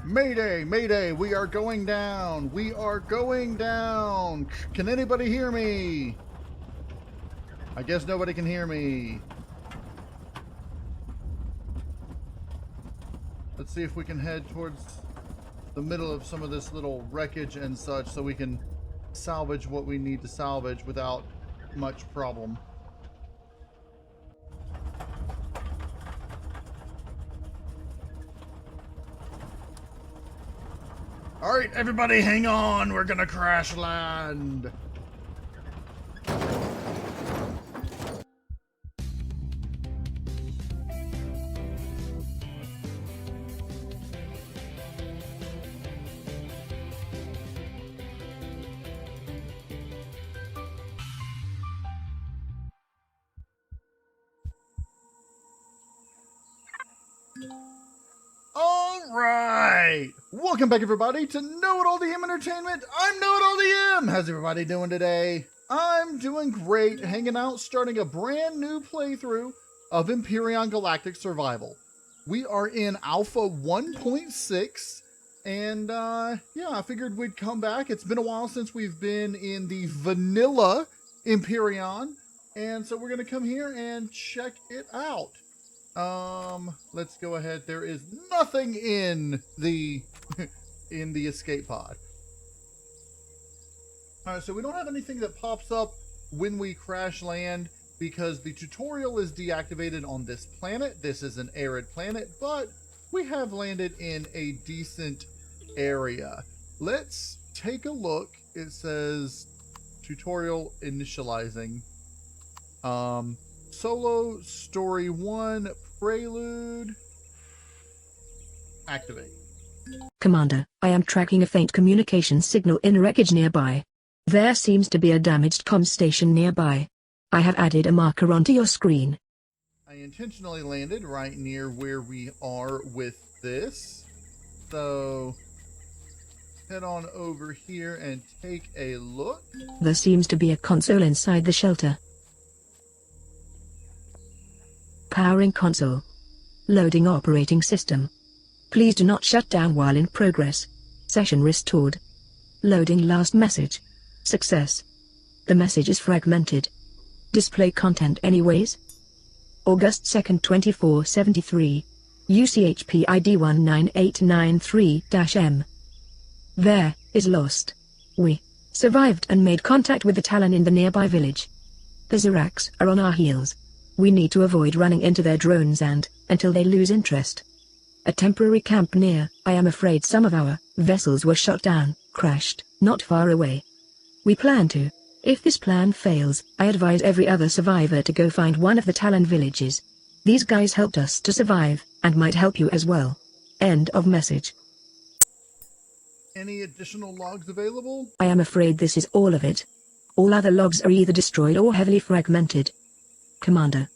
Mayday, mayday, we are going down. We are going down. Can anybody hear me? I guess nobody can hear me. Let's see if we can head towards the middle of some of this little wreckage and such so we can salvage what we need to salvage without much problem. All right, everybody, hang on. We're gonna crash land. Alright! Welcome back, everybody, to KnowItAllDM Entertainment. I'm KnowItAllDM! How's everybody doing today? I'm doing great, hanging out, starting a brand new playthrough of Empyrion Galactic Survival. We are in Alpha 1.6, and yeah, I figured we'd come back. It's been a while since we've been in the vanilla Empyrion, and so we're going to come here and check it out. Let's go ahead. There is nothing in the in the escape pod. Alright, so we don't have anything that pops up when we crash land because the tutorial is deactivated on this planet. This is an arid planet, but we have landed in a decent area. Let's take a look. It says tutorial initializing. Solo Story 1 Prelude. Activate. Commander, I am tracking a faint communication signal in wreckage nearby. There seems to be a damaged comm station nearby. I have added a marker onto your screen. I intentionally landed right near where we are with this. So head on over here and take a look. There seems to be a console inside the shelter. Powering console. Loading operating system. Please do not shut down while in progress. Session restored. Loading last message. Success. The message is fragmented. Display content anyways. August 2nd 2473. UCHP ID 19893-M. There is lost. We survived and made contact with the Talon in the nearby village. The Zirax are on our heels. We need to avoid running into their drones and, until they lose interest. A temporary camp near, I am afraid some of our vessels were shot down, crashed, not far away. We plan to. If this plan fails, I advise every other survivor to go find one of the Talon villages. These guys helped us to survive, and might help you as well. End of message. Any additional logs available? I am afraid this is all of it. All other logs are either destroyed or heavily fragmented. Commander.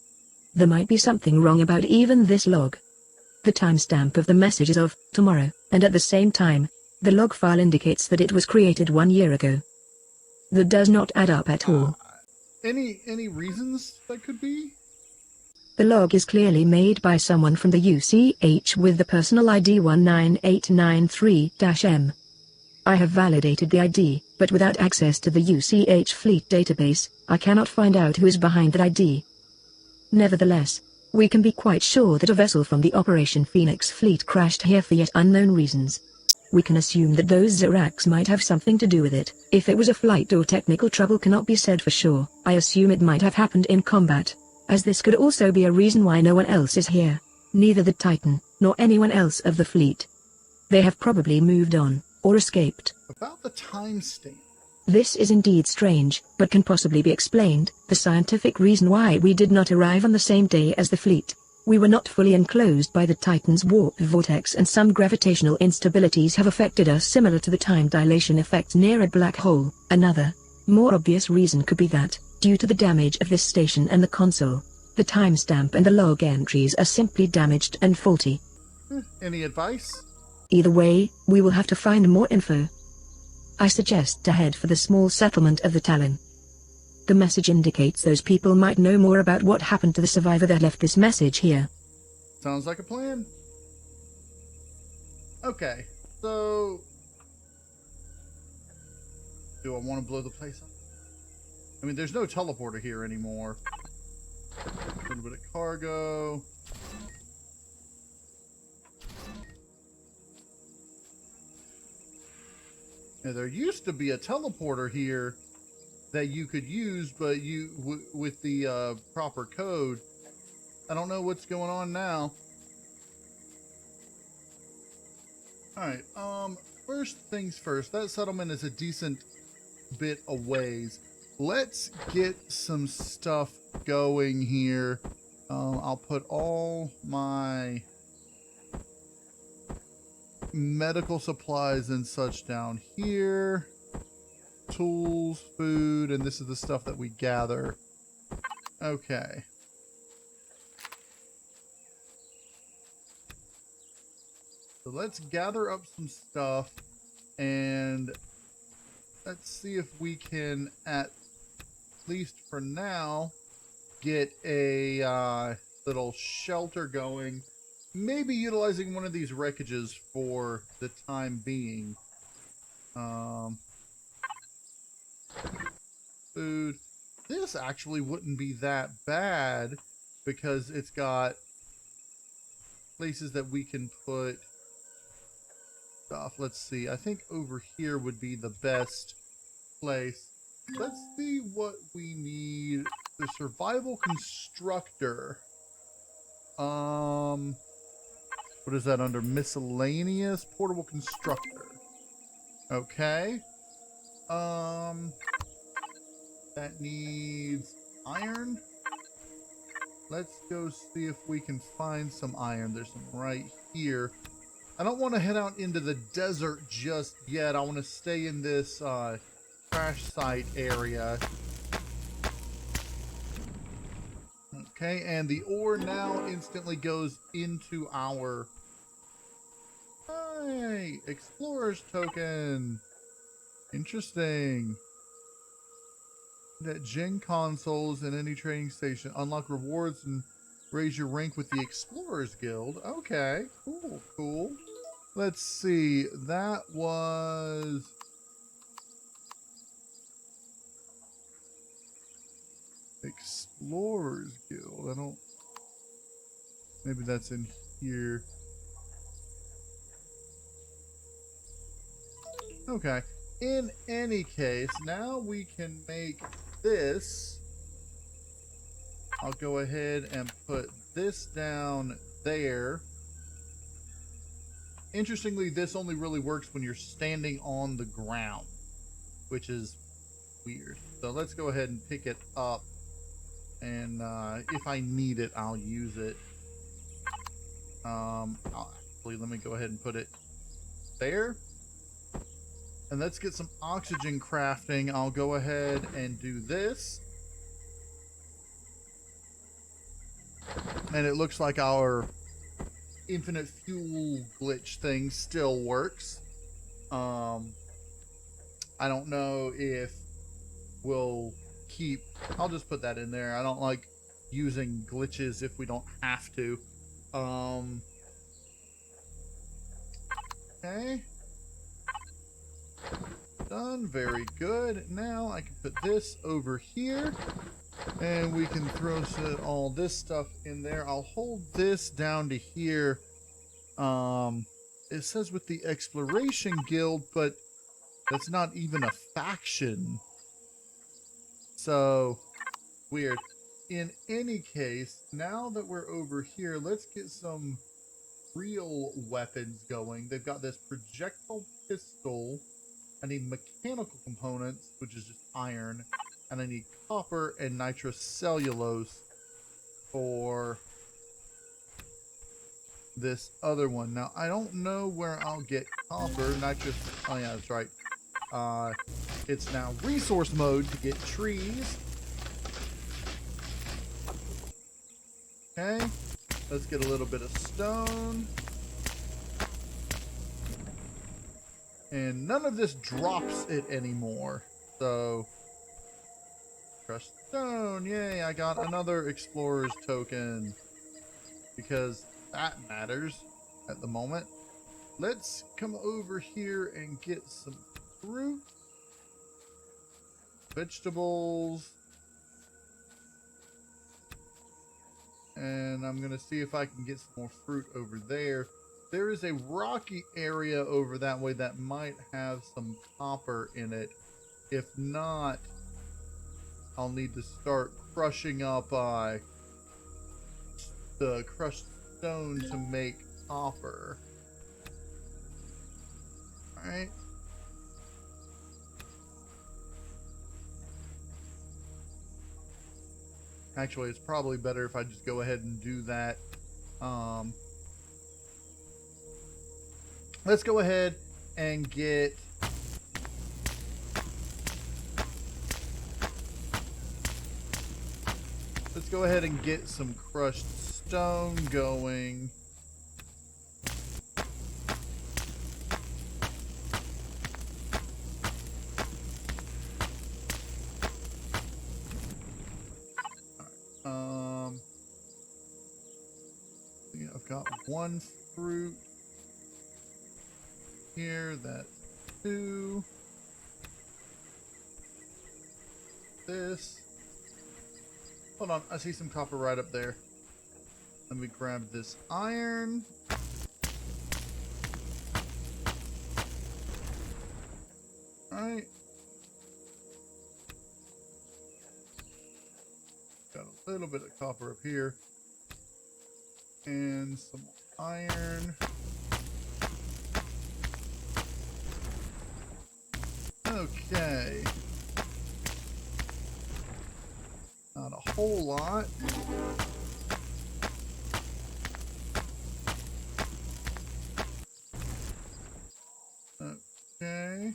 There might be something wrong about even this log. The timestamp of the message is of tomorrow, and at the same time, the log file indicates that it was created 1 year ago. That does not add up at all. Any reasons that could be? The log is clearly made by someone from the UCH with the personal ID 19893-M. I have validated the ID, but without access to the UCH fleet database, I cannot find out who is behind that ID. Nevertheless, we can be quite sure that a vessel from the Operation Phoenix fleet crashed here for yet unknown reasons. We can assume that those Zirax might have something to do with it. If it was a flight or technical trouble cannot be said for sure, I assume it might have happened in combat, as this could also be a reason why no one else is here. Neither the Titan, nor anyone else of the fleet. They have probably moved on, or escaped. About the timestamp. This is indeed strange, but can possibly be explained. The scientific reason why we did not arrive on the same day as the fleet. We were not fully enclosed by the Titan's warp vortex, and some gravitational instabilities have affected us similar to the time dilation effect near a black hole. Another, more obvious reason could be that, due to the damage of this station and the console, the timestamp and the log entries are simply damaged and faulty. Any advice? Either way, we will have to find more info. I suggest to head for the small settlement of the Talon. The message indicates those people might know more about what happened to the survivor that left this message here. Sounds like a plan. Okay, So, do I want to blow the place up? I mean, there's no teleporter here anymore. A little bit of cargo. Yeah, there used to be a teleporter here that you could use, but with the proper code. I don't know what's going on now. All right. First things first. That settlement is a decent bit a ways. Let's get some stuff going here. I'll put all my medical supplies and such down here. Tools, food, and this is the stuff that we gather. Okay. So let's gather up some stuff and let's see if we can, at least for now, get a little shelter going. Maybe utilizing one of these wreckages for the time being. Food. This actually wouldn't be that bad because it's got places that we can put stuff. Let's see. I think over here would be the best place. Let's see what we need. The survival constructor. What is that under? Miscellaneous portable constructor. Okay. That needs iron. Let's go see if we can find some iron. There's some right here. I don't want to head out into the desert just yet. I want to stay in this crash site area. Okay, and the ore now instantly goes into our explorer's token. Interesting. That Gen consoles and any training station unlock rewards and raise your rank with the Explorers Guild. Okay, cool, cool. Let's see. That was Explorers Guild. I don't. Maybe that's in here. Okay. In any case, now we can make this. I'll go ahead and put this down there. Interestingly, this only really works when you're standing on the ground, which is weird. So let's go ahead and pick it up. And if I need it, I'll use it. Actually, let me go ahead and put it there. And let's get some oxygen crafting. I'll go ahead and do this. And it looks like our infinite fuel glitch thing still works. I don't know if we'll keep... I'll just put that in there. I don't like using glitches if we don't have to. Okay. Done. Very good. Now I can put this over here. And we can throw all this stuff in there. I'll hold this down to here. It says with the Exploration Guild, but that's not even a faction. So, weird. In any case, now that we're over here, let's get some real weapons going. They've got this projectile pistol. I need mechanical components, which is just iron. And I need copper and nitrocellulose for this other one. Now, I don't know where I'll get copper. Oh, yeah, that's right. It's now resource mode to get trees. Okay. Let's get a little bit of stone. And none of this drops it anymore. So... crushed stone, yay, I got another explorer's token because that matters at the moment. let's come over here and get some fruit, vegetables, and I'm gonna see if I can get some more fruit over there. There is a rocky area over that way that might have some copper in it. If not, I'll need to start crushing up the crushed stone to make copper. All right. Actually, it's probably better if I just go ahead and do that. Let's go ahead and get some crushed stone going. Yeah, I've got one fruit here. That's two. This. Hold on, I see some copper right up there. Let me grab this iron. Alright. Got a little bit of copper up here. And some iron. Okay. Not a whole lot. Okay.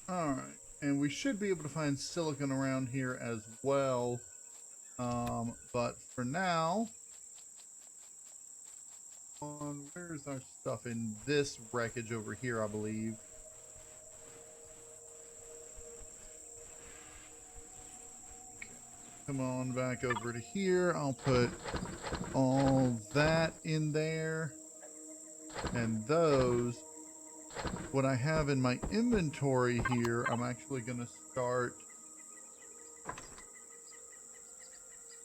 Alright. And we should be able to find silicon around here as well. But for now, where's our stuff? In this wreckage over here, I believe. Okay. Come on back over to here. I'll put all that in there. And those, what I have in my inventory here, I'm actually going to start.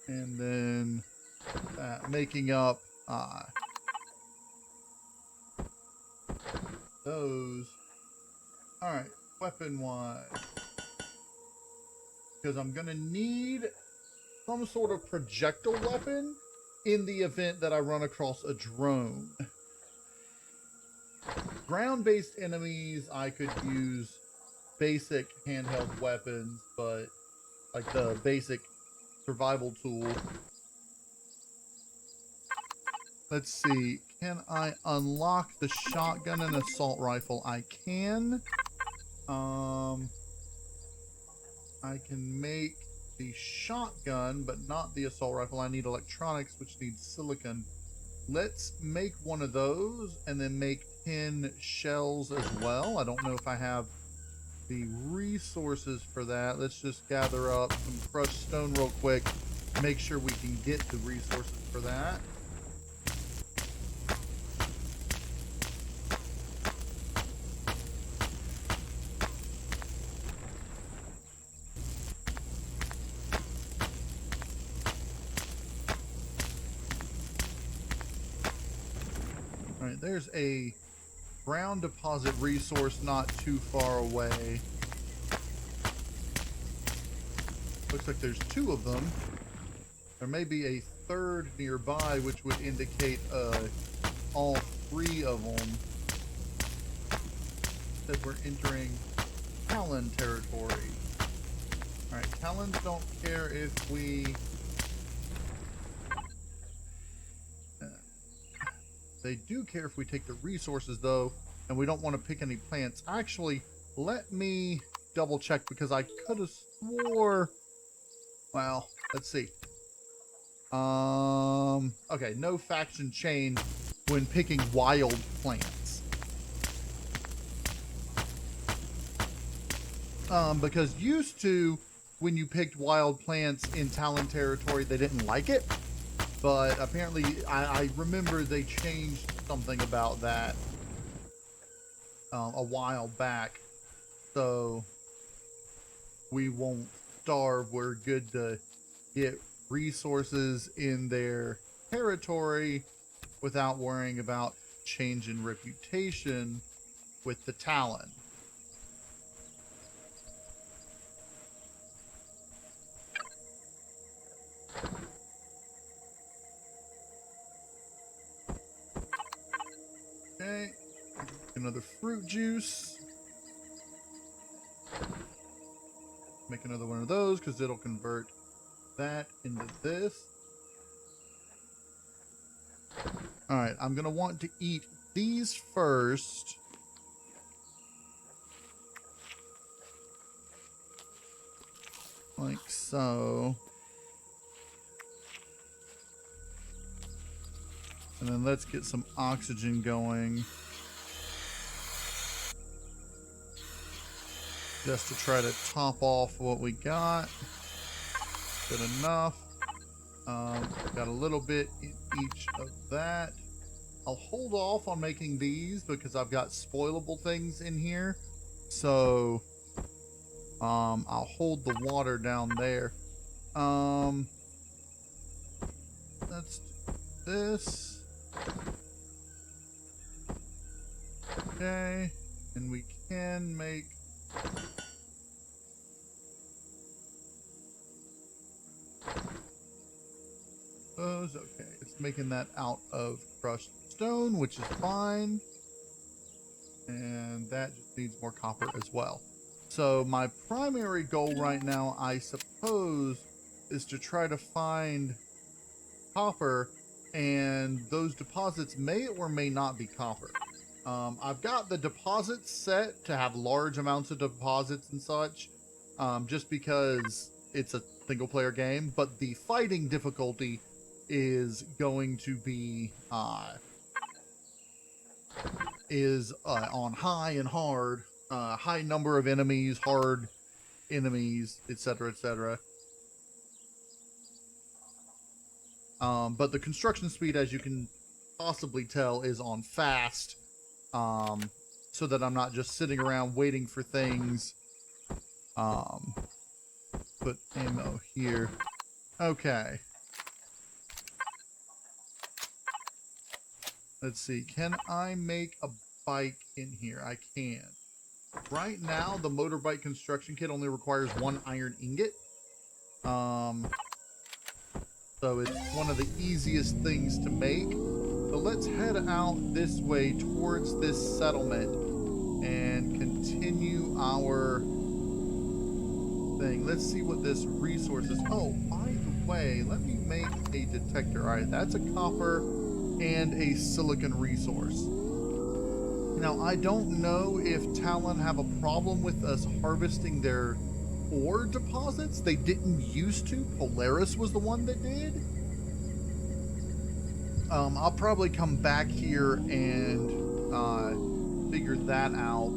And then making up those. Alright, weapon wise. Because I'm going to need some sort of projectile weapon in the event that I run across a drone. Ground-based enemies, I could use basic handheld weapons, but like the basic survival tool. Let's see. Can I unlock the shotgun and assault rifle? I can. I can make the shotgun, but not the assault rifle. I need electronics, which needs silicon. Let's make one of those and then make 10 shells as well. I don't know if I have the resources for that. Let's just gather up some crushed stone real quick. Make sure we can get the resources for that. Alright, there's a ground deposit resource not too far away. Looks like there's two of them. There may be a third nearby, which would indicate all three of them. That we're entering Talon territory. Alright, Talons don't care if we... They do care if we take the resources, though, and we don't want to pick any plants. Actually, let me double check, because I could have swore... Well, let's see. Okay, no faction change when picking wild plants. Because used to, when you picked wild plants in Talon territory, they didn't like it. But apparently, I remember they changed something about that a while back. So we won't starve. We're good to get resources in their territory without worrying about change in reputation with the Talon. Okay, another fruit juice. Make another one of those because it'll convert that into this. All right, I'm gonna want to eat these first. Like so. And then let's get some oxygen going. Just to try to top off what we got. Good enough. Got a little bit in each of that. I'll hold off on making these because I've got spoilable things in here. So I'll hold the water down there. Let's do this. Okay, and we can make those. Okay, it's making that out of crushed stone, which is fine. And that just needs more copper as well. So my primary goal right now, I suppose, is to try to find copper, and those deposits may or may not be copper. I've got the deposits set to have large amounts of deposits and such, just because it's a single player game, but the fighting difficulty is going to be on high and hard, high number of enemies, hard enemies, etc., etc. But the construction speed, as you can possibly tell, is on fast, so that I'm not just sitting around waiting for things. Put ammo here. Okay. Let's see. Can I make a bike in here? I can. Right now, the motorbike construction kit only requires 1 iron ingot. So it's one of the easiest things to make. So let's head out this way towards this settlement and continue our thing. Let's see what this resource is. Oh, by the way, let me make a detector. All right, that's a copper and a silicon resource. Now, I don't know if Talon have a problem with us harvesting their ore deposits. They didn't used to. Polaris was the one that did. I'll probably come back here and figure that out.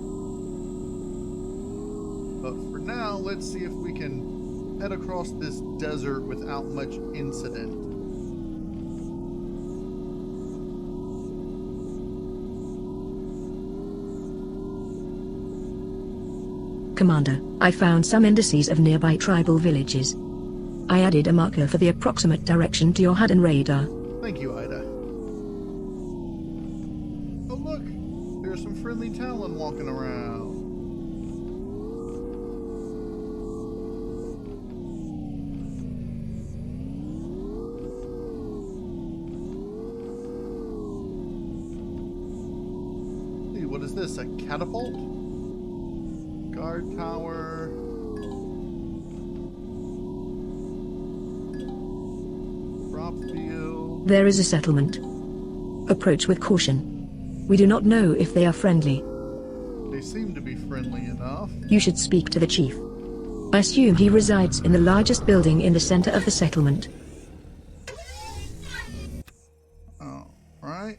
But for now, let's see if we can head across this desert without much incident. Commander, I found some indices of nearby tribal villages. I added a marker for the approximate direction to your HUD and radar. Thank you, Ida. Oh look, there's some friendly Talon walking around. Hey, what is this, a catapult? Guard tower. Crop field. There is a settlement. Approach with caution. We do not know if they are friendly. They seem to be friendly enough. You should speak to the chief. I assume he resides in the largest building in the center of the settlement. Oh, right.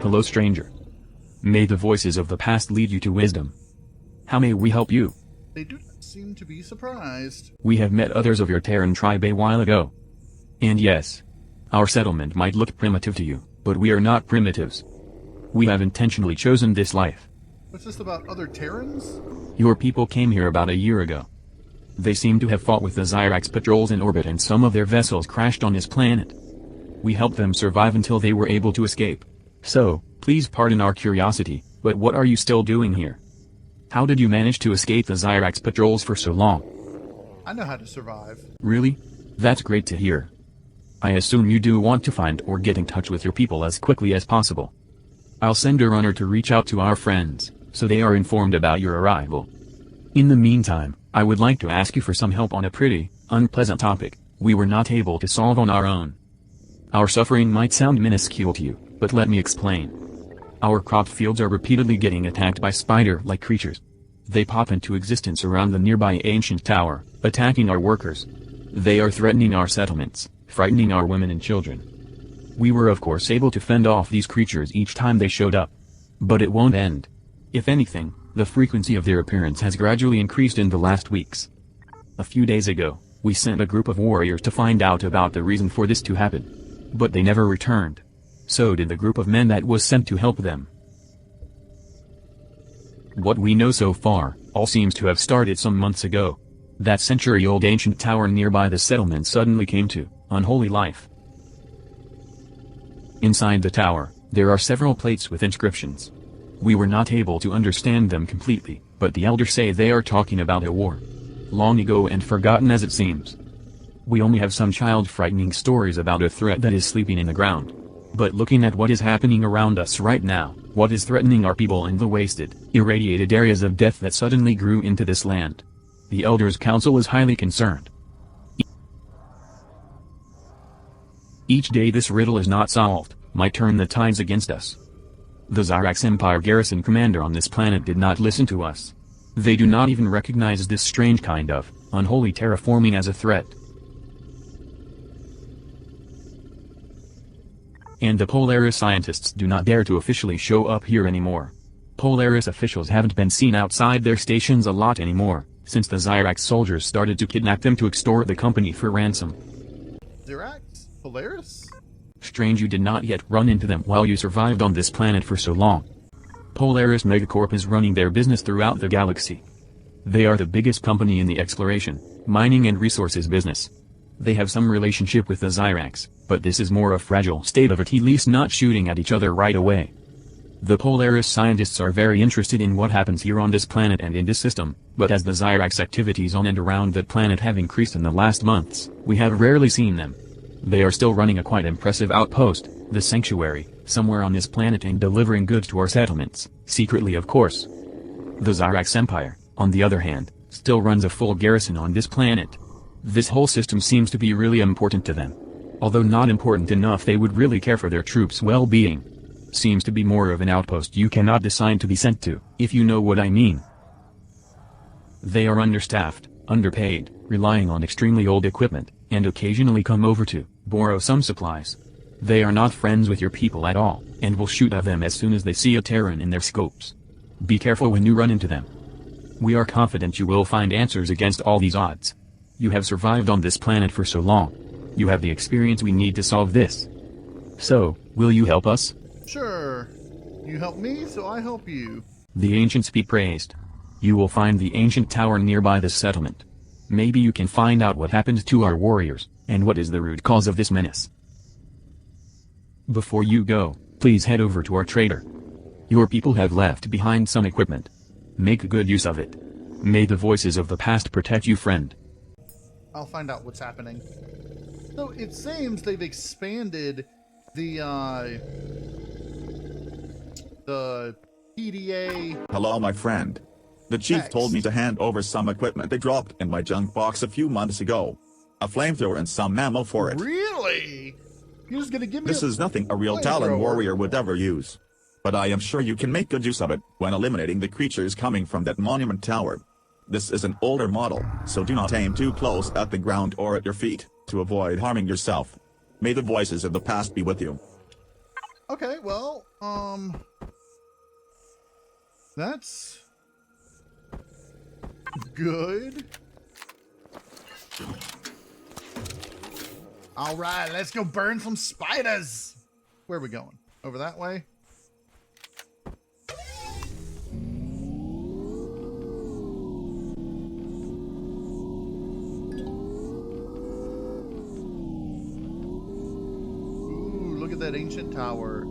Hello stranger. May the voices of the past lead you to wisdom. How may we help you? They do not seem to be surprised. We have met others of your Terran tribe a while ago. And yes, our settlement might look primitive to you, but we are not primitives. We have intentionally chosen this life. What's this about other Terrans? Your people came here about a year ago. They seem to have fought with the Zyrax patrols in orbit and some of their vessels crashed on this planet. We helped them survive until they were able to escape. So, please pardon our curiosity, but what are you still doing here? How did you manage to escape the Zyrax patrols for so long? I know how to survive. Really? That's great to hear. I assume you do want to find or get in touch with your people as quickly as possible. I'll send a runner to reach out to our friends, so they are informed about your arrival. In the meantime, I would like to ask you for some help on a pretty, unpleasant topic we were not able to solve on our own. Our suffering might sound minuscule to you, but let me explain. Our crop fields are repeatedly getting attacked by spider-like creatures. They pop into existence around the nearby ancient tower, attacking our workers. They are threatening our settlements, frightening our women and children. We were of course able to fend off these creatures each time they showed up. But it won't end. If anything, the frequency of their appearance has gradually increased in the last weeks. A few days ago, we sent a group of warriors to find out about the reason for this to happen. But they never returned. So did the group of men that was sent to help them. What we know so far, all seems to have started some months ago. That century-old ancient tower nearby the settlement suddenly came to unholy life. Inside the tower, there are several plates with inscriptions. We were not able to understand them completely, but the elders say they are talking about a war. Long ago and forgotten as it seems. We only have some child-frightening stories about a threat that is sleeping in the ground. But looking at what is happening around us right now, what is threatening our people in the wasted, irradiated areas of death that suddenly grew into this land, the Elders' Council is highly concerned. Each day this riddle is not solved, might turn the tides against us. The Zyrax Empire garrison commander on this planet did not listen to us. They do not even recognize this strange kind of unholy terraforming as a threat. And the Polaris scientists do not dare to officially show up here anymore. Polaris officials haven't been seen outside their stations a lot anymore, since the Zyrax soldiers started to kidnap them to extort the company for ransom. Zyrax? Polaris? Strange you did not yet run into them while you survived on this planet for so long. Polaris Megacorp is running their business throughout the galaxy. They are the biggest company in the exploration, mining and resources business. They have some relationship with the Zyrax, but this is more a fragile state of at least not shooting at each other right away. The Polaris scientists are very interested in what happens here on this planet and in this system, but as the Zyrax activities on and around that planet have increased in the last months, we have rarely seen them. They are still running a quite impressive outpost, the Sanctuary, somewhere on this planet and delivering goods to our settlements, secretly of course. The Zyrax Empire, on the other hand, still runs a full garrison on this planet. This whole system seems to be really important to them. Although not important enough they would really care for their troops' well-being. Seems to be more of an outpost you cannot decide to be sent to, if you know what I mean. They are understaffed, underpaid, relying on extremely old equipment, and occasionally come over to borrow some supplies. They are not friends with your people at all, and will shoot at them as soon as they see a Terran in their scopes. Be careful when you run into them. We are confident you will find answers against all these odds. You have survived on this planet for so long. You have the experience we need to solve this. So, will you help us? Sure. You help me, so I help you. The ancients be praised. You will find the ancient tower nearby this settlement. Maybe you can find out what happened to our warriors, and what is the root cause of this menace. Before you go, please head over to our trader. Your people have left behind some equipment. Make good use of it. May the voices of the past protect you, friend. I'll find out what's happening. So it seems they've expanded the PDA. Hello, my friend. The chief Text. told me to hand over some equipment they dropped in my junk box a few months ago. A flamethrower and some ammo for it. Really? You're just gonna give me This is nothing a real flamethrower? Talon warrior would ever use. But I am sure you can make good use of it when eliminating the creatures coming from that monument tower. This is an older model, so do not aim too close at the ground or at your feet, to avoid harming yourself. May the voices of the past be with you. Okay, well, that's good. All right, let's go burn some spiders. Where are we going? Over that way? Ooh, look at that ancient tower.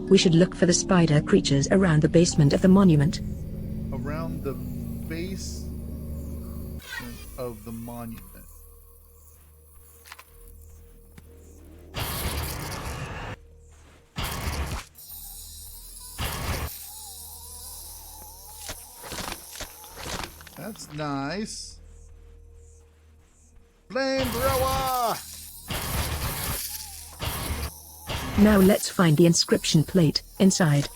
We should look for the spider creatures around the basement of the monument. Around the base of the monument. That's nice. Flamethrower! Now let's find the inscription plate inside.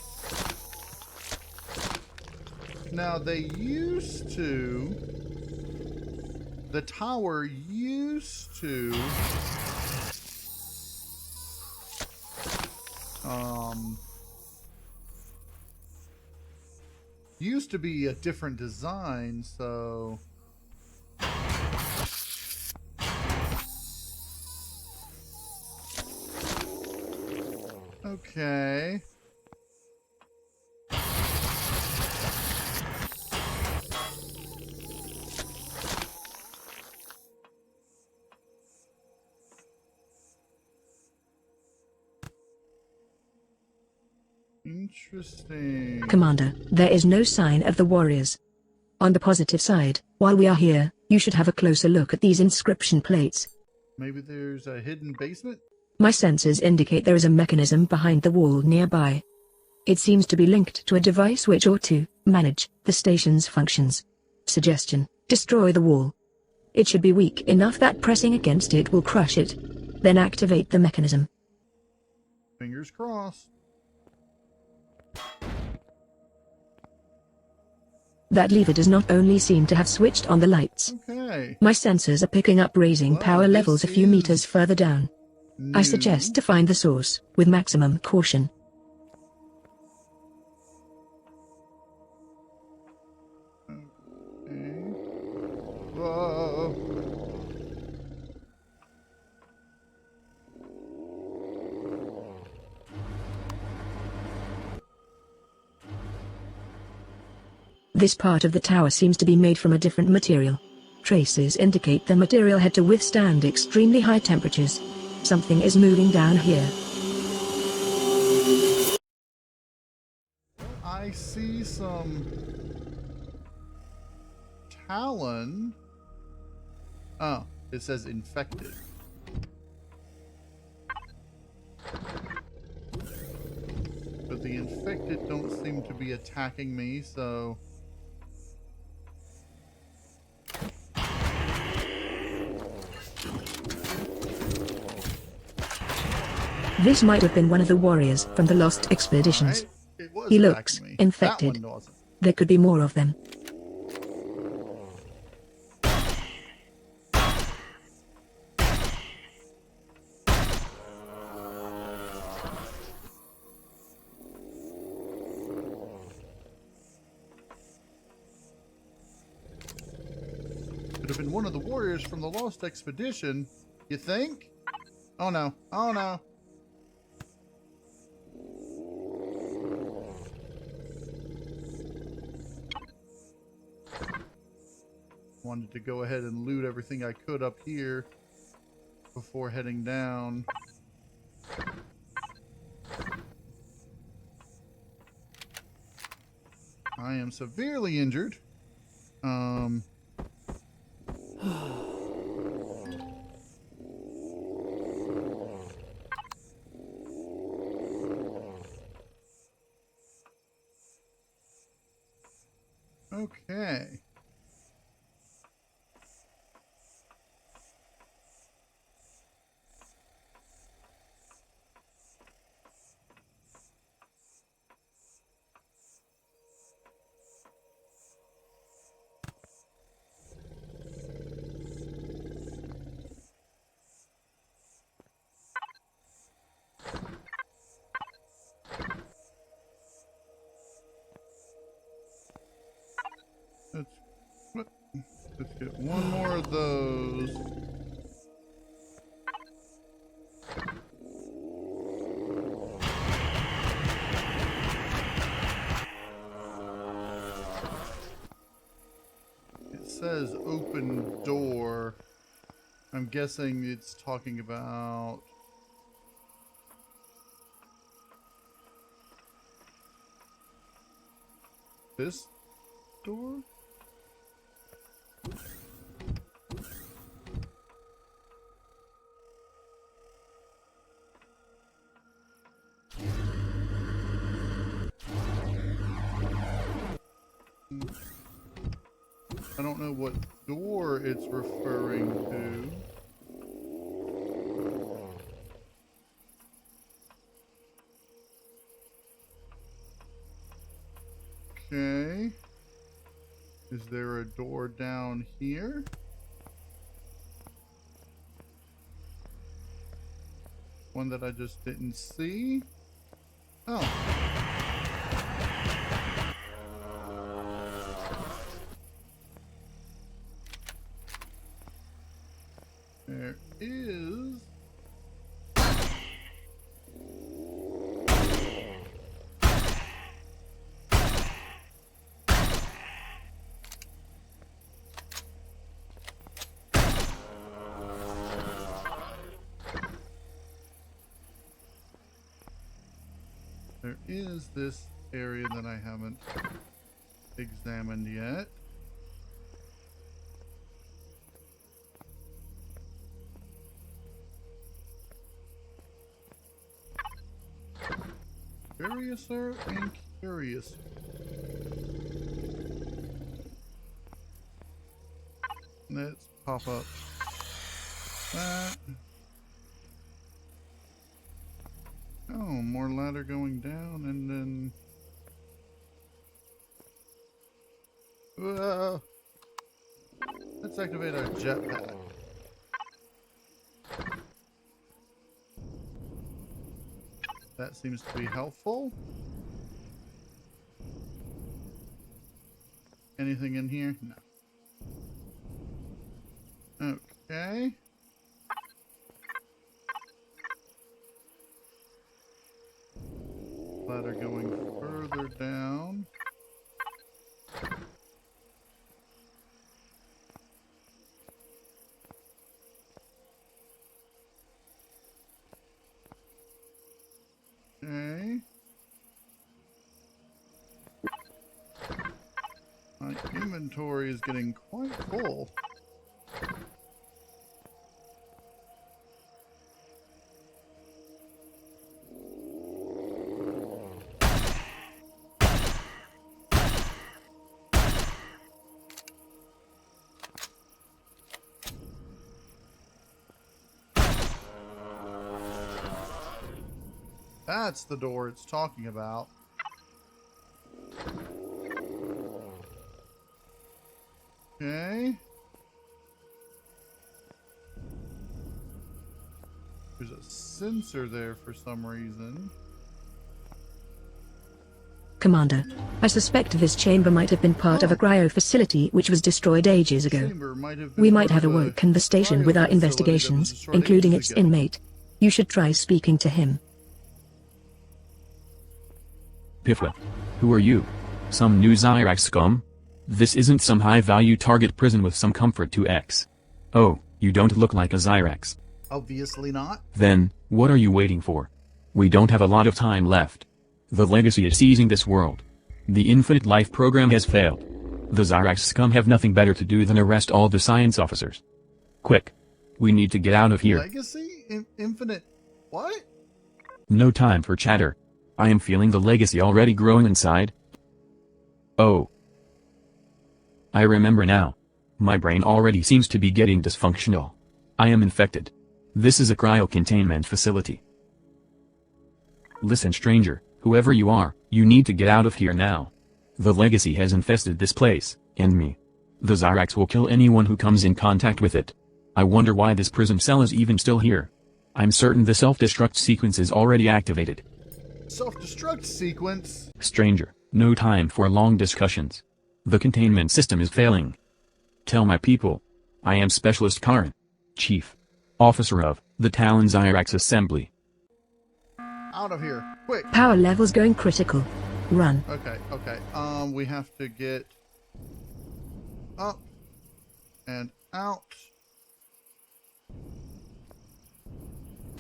Now they used to... The tower used to... Used to be a different design, so... Okay. Interesting. Commander, there is no sign of the warriors. On the positive side, while we are here, you should have a closer look at these inscription plates. Maybe there's a hidden basement? My sensors indicate there is a mechanism behind the wall nearby. It seems to be linked to a device which ought to manage the station's functions. Suggestion: destroy the wall. It should be weak enough that pressing against it will crush it. Then activate the mechanism. Fingers crossed. That lever does not only seem to have switched on the lights. Okay. My sensors are picking up raising Well, power this levels a few is meters further down. I new. suggest to find the source, with maximum caution. Okay. Whoa. This part of the tower seems to be made from a different material. Traces indicate the material had to withstand extremely high temperatures. Something is moving down here. I see some Talon. Oh, it says infected. But the infected don't seem to be attacking me, so... This might have been one of the warriors from the lost expeditions. Alright, it was He attacking looks me. infected. That one wasn't. There could be more of them. Could have been one of the warriors from the lost expedition. You think? Oh no. Oh no. Wanted to go ahead and loot everything I could up here before heading down. I am severely injured. Okay. Let's get one more of those. It says open door. I'm guessing it's talking about this door? I don't know what door it's referring to. Okay. Is there a door down here? One that I just didn't see? Oh. There is... There is this area that I haven't examined yet. Curiouser and curious. Let's pop up that. Oh, more ladder going down and then... Let's activate our jetpack. That seems to be helpful. Anything in here? No. Okay. Ladder going further down. Okay. My inventory is getting quite full. That's the door it's talking about. Okay. There's a sensor there for some reason. Commander, I suspect this chamber might have been part of a cryo facility which was destroyed ages ago. We might have awoken the station with our investigations, including its inmate. You should try speaking to him. Pifflet. Who are you? Some new Zyrax scum? This isn't some high-value target prison with some comfort to X. Oh, you don't look like a Zyrax. Obviously not. Then, what are you waiting for? We don't have a lot of time left. The Legacy is seizing this world. The Infinite Life program has failed. The Zyrax scum have nothing better to do than arrest all the science officers. Quick. We need to get out of here. Legacy? Infinite... what? No time for chatter. I am feeling the Legacy already growing inside. Oh. I remember now. My brain already seems to be getting dysfunctional. I am infected. This is a cryo-containment facility. Listen, stranger, whoever you are, you need to get out of here now. The Legacy has infested this place, and me. The Zyrax will kill anyone who comes in contact with it. I wonder why this prison cell is even still here. I'm certain the self-destruct sequence is already activated. Self-destruct sequence? Stranger, no time for long discussions. The containment system is failing. Tell my people. I am Specialist Karin, Chief Officer of the Talon Zyrax Assembly. Out of here, quick. Power levels going critical. Run. Okay. We have to get up and out.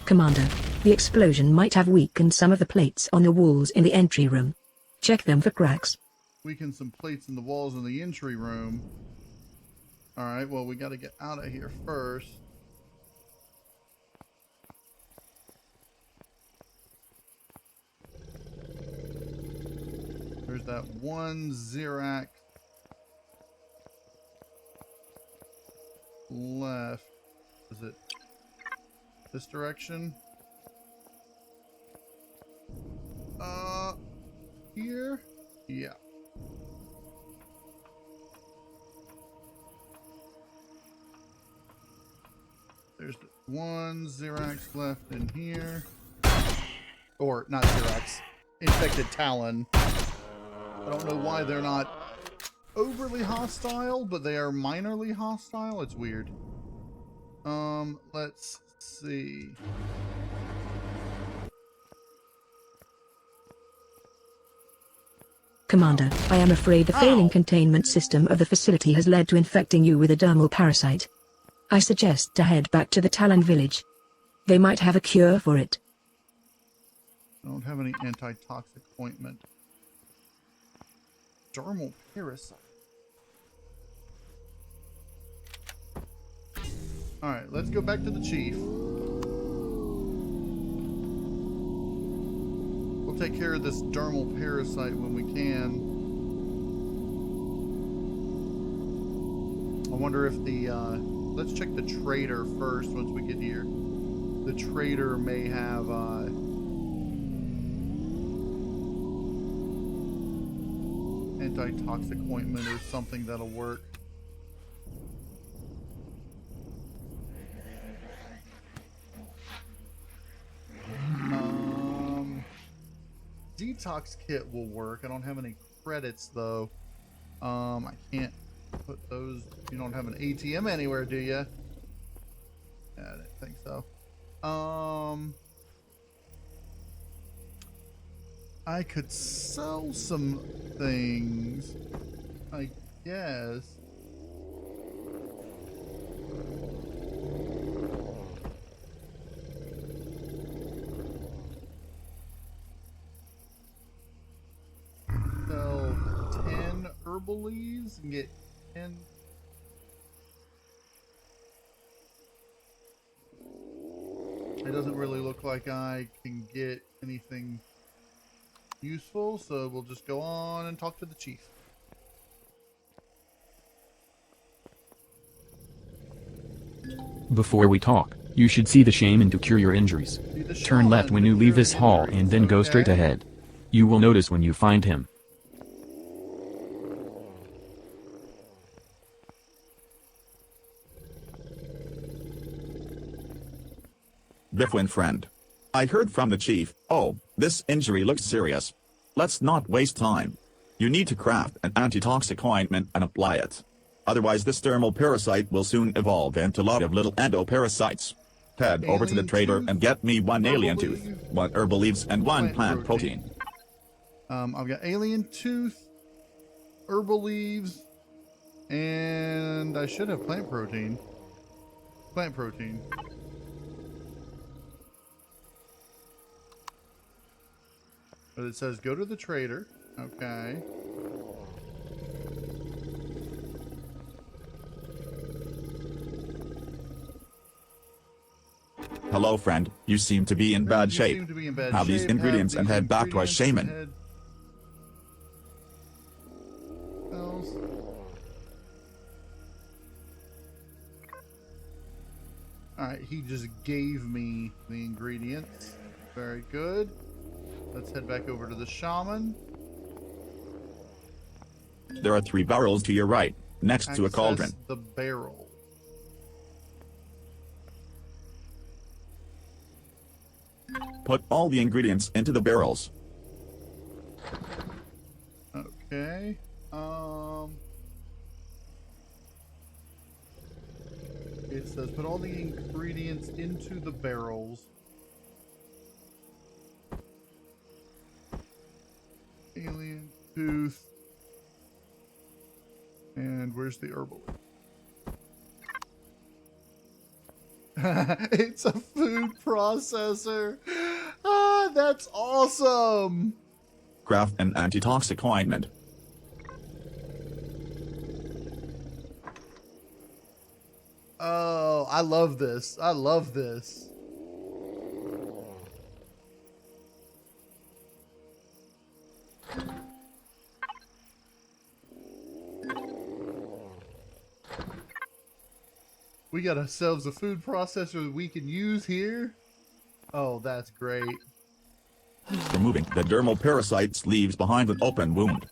Commander, the explosion might have weakened some of the plates on the walls in the entry room. Check them for cracks. Weaken some plates in the walls in the entry room. Alright, well, we got to get out of here first. There's that one Xerax left. Is it this direction? Here? Yeah. There's one Xerax left in here. Or, not Xerax. Infected Talon. I don't know why they're not overly hostile, but they are minorly hostile. It's weird. Let's see. Commander, I am afraid the failing containment system of the facility has led to infecting you with a dermal parasite. I suggest to head back to the Talon village. They might have a cure for it. I don't have any antitoxic ointment. Dermal parasite. Alright, let's go back to the chief. We'll take care of this dermal parasite when we can. I wonder if the, let's check the trader first once we get here. The trader may have, antitoxic ointment or something that'll work. Detox kit will work. I don't have any credits though. I can't put those. You don't have an ATM anywhere, do you? Yeah, I didn't think so. I could sell some things, I guess. Sell 10 herbal leaves and get 10. It doesn't really look like I can get anything useful, so we'll just go on and talk to the chief. Before we talk, you should see the shaman to cure your injuries. Turn left when you leave this hall and then go straight ahead. You will notice when you find him. Bifwin friend. I heard from the chief. Oh, this injury looks serious. Let's not waste time. You need to craft an antitoxic ointment and apply it. Otherwise this dermal parasite will soon evolve into a lot of little endoparasites. Head over to the trader and get me 1 alien tooth, 1 herbal leaves, and 1 plant protein. I've got alien tooth, herbal leaves, and I should have plant protein. Plant protein. But it says go to the trader. Okay. Hello friend, you seem to be in bad shape. Have these ingredients and head back to our shaman. Alright, he just gave me the ingredients. Very good. Let's head back over to the shaman. There are 3 barrels to your right, next to a cauldron. The barrel. Put all the ingredients into the barrels. Okay. it says put all the ingredients into the barrels. Alien tooth. And where's the herbalist? It's a food processor. Ah, that's awesome. Craft an antitoxic ointment. Oh, I love this. I love this. We got ourselves a food processor that we can use here. Oh, that's great. Removing the dermal parasites leaves behind an open wound.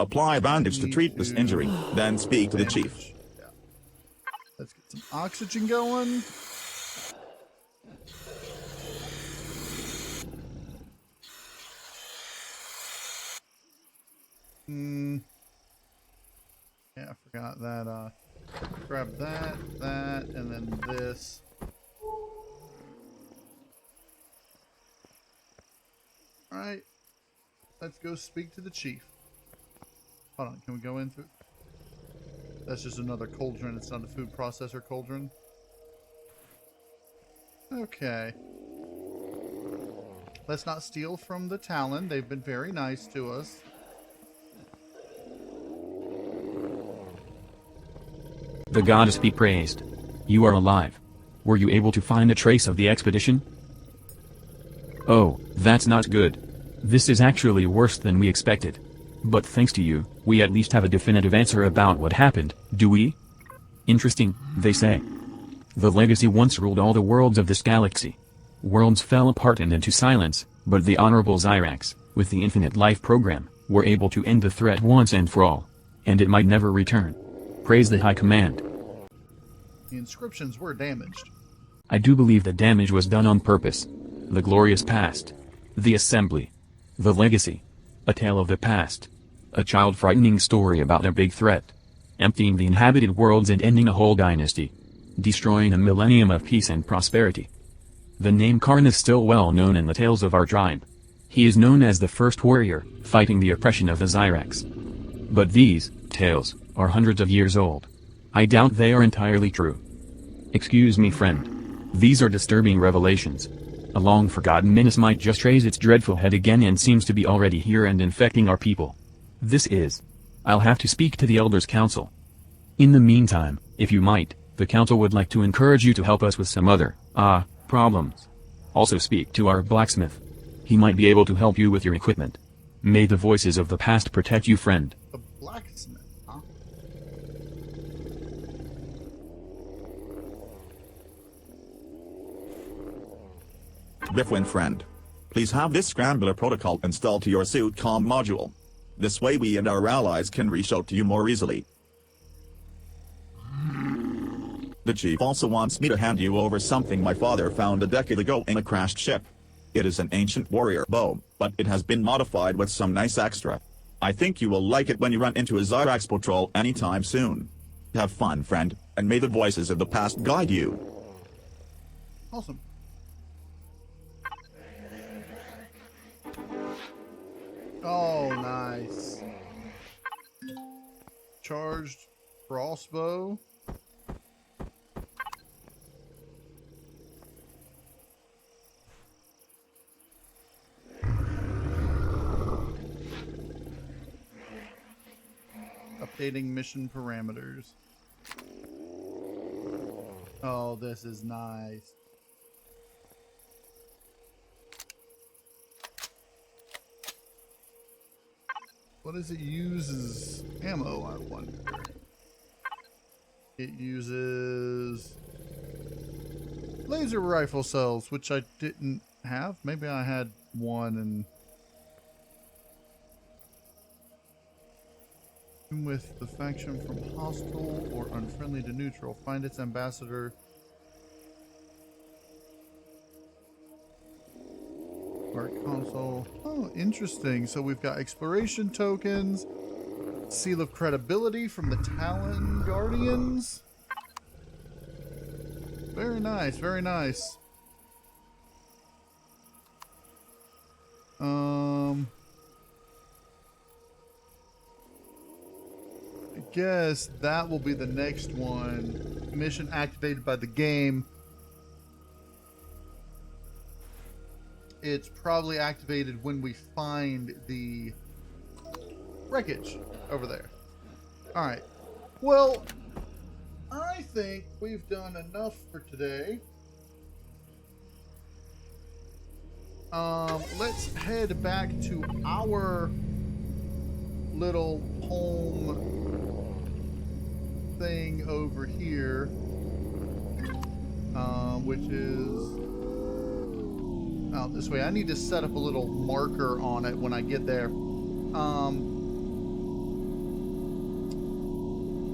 Apply a bandage to treat this injury, then speak to the chief. Yeah. Let's get some oxygen going. Yeah, I forgot that. Grab that, and then this. Alright. Let's go speak to the chief. Hold on, can we go in through? That's just another cauldron. It's not a food processor cauldron. Okay. Let's not steal from the Talon. They've been very nice to us. The goddess be praised. You are alive. Were you able to find a trace of the expedition? Oh, that's not good. This is actually worse than we expected. But thanks to you, we at least have a definitive answer about what happened, do we? Interesting, they say. The legacy once ruled all the worlds of this galaxy. Worlds fell apart and into silence, but the Honorable Zyrax, with the Infinite Life Program, were able to end the threat once and for all. And it might never return. Praise the High Command. The inscriptions were damaged. I do believe the damage was done on purpose. The glorious past. The assembly. The legacy. A tale of the past. A child-frightening story about a big threat. Emptying the inhabited worlds and ending a whole dynasty. Destroying a millennium of peace and prosperity. The name Karn is still well known in the tales of our tribe. He is known as the first warrior, fighting the oppression of the Zyrax. But these tales are hundreds of years old. I doubt they are entirely true. Excuse me, friend. These are disturbing revelations. A long-forgotten menace might just raise its dreadful head again and seems to be already here and infecting our people. This is. I'll have to speak to the Elders' Council. In the meantime, if you might, the Council would like to encourage you to help us with some other, problems. Also speak to our blacksmith. He might be able to help you with your equipment. May the voices of the past protect you, friend. The blacksmith, huh? Bifwin friend. Please have this scrambler protocol installed to your suit comm module. This way we and our allies can reach out to you more easily. The chief also wants me to hand you over something my father found a decade ago in a crashed ship. It is an ancient warrior bow, but it has been modified with some nice extra. I think you will like it when you run into a Zyrax patrol anytime soon. Have fun, friend, and may the voices of the past guide you. Awesome. Oh, nice. Charged crossbow. Updating mission parameters. Oh, this is nice. What does it use as ammo, I wonder? It uses laser rifle cells, which I didn't have. Maybe I had one and with the faction from hostile or unfriendly to neutral. Find its ambassador. Art console. Oh, interesting. So we've got exploration tokens, seal of credibility from the Talon Guardians. Very nice, very nice. I guess that will be the next one. Mission activated by the game. It's probably activated when we find the wreckage over there. Alright. Well, I think we've done enough for today. Let's head back to our little home thing over here, which is out this way. I need to set up a little marker on it when I get there.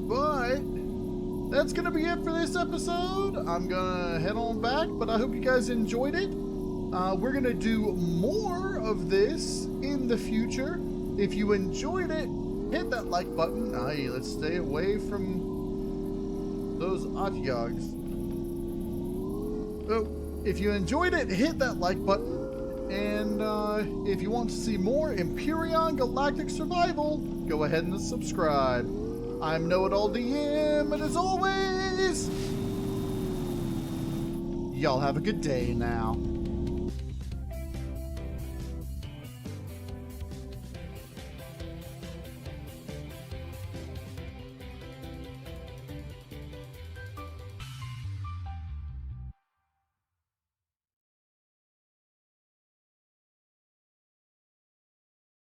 But that's gonna be it for this episode. I'm gonna head on back, but I hope you guys enjoyed it. We're gonna do more of this in the future. If you enjoyed it, hit that like button. Aye, let's stay away from those Atyogs. So, if you enjoyed it, hit that like button. And if you want to see more Empyrion Galactic Survival, go ahead and subscribe. I'm KnowItAllDM, and as always, y'all have a good day now.